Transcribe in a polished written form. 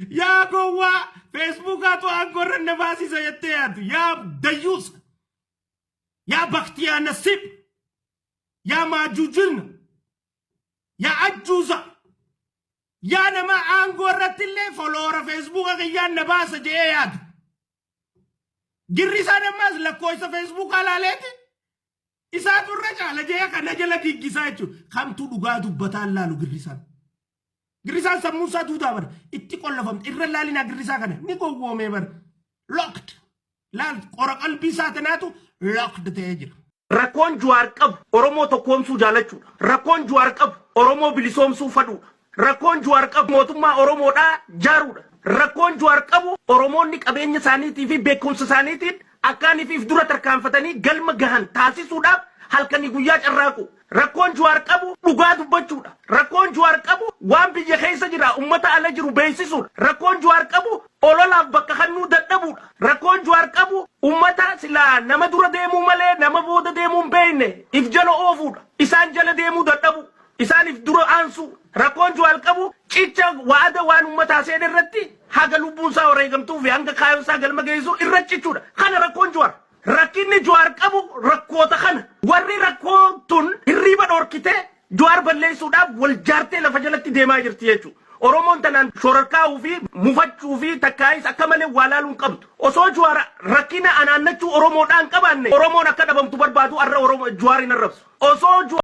يا قوة فيسبوك أتو أنقر النفاسي سيتيات يا ديوس يا بختيا نصيب يا ماجوجن يا عجوزة يا نما أنقر اللي فلورا فيسبوك يا نباس جيات جريسا نماز لكويس فيسبوك على ليتي إسات الرجال جيك نجلا دي جيسايتو خمتو لغادو بطال جريسان Grisaan sammuusaa tuutaa bar itti qollafamte irra laalina Grisaa kana ni gowwoomee bar locked laal qora qalbii saatanaatu locked ta'ee jira. Rakkoon Jawaar qabu Oromoo tokkoomsuu jaalachuudha. Rakkoon Jawaar qabu Oromoo bilisoomsuu fadhuudha. Rakkoon Jawaar qabu mootummaa Oromoodhaa jaaruudha. Rakkoon Jawaar qabu Oromoonni qabeenya isaaniitii fi beekumsa isaaniitiin akkaaniif dura tarkaanfatanii galma gahan taasisuudhaaf halkanii guyyaa carraaqu. Rakkoon Jawaar qabu dhugaa dubbachuudha. Rakkoon Jawaar qabu waan biyya keessa jira ummata ala jiru beeksisuudha. Rakkoon Jawaar qabu ololaaf bakka hannuu dadhabuudha. Rakkoon Jawaar qabu ummata silaa nama dura deemuu malee nama booda deemuu hin beekne if jala oofuudha. Isaan jala deemuu dadhabu. Isaan if dura aansu. Rakkoon Jawaar qabu cicha waada waan ummataa seen irratti haga lubbuun isaa wareegamtuu fi hanga kaayoon isaa galma geessu irra cichuudha. Kana rakkoon Jawaar. Rakkinni Jawaar qabu rakkoota kana warri rakkootun hirriba dhorkite Jawaar balleessuudhaaf wal jaartee lafa jalatti deemaa jirti jechuudha. Oromoon tanaan shororkaa'uu fi mufachuu fi takkaayis akka malee walaaluun qabdu. Osoo Jawaar rakkina anaannachuu Oromoodhaan qabaanne Oromoon akka dhabamtu barbaadu har'a Oromoo Jawaarin arrabsu. Osoo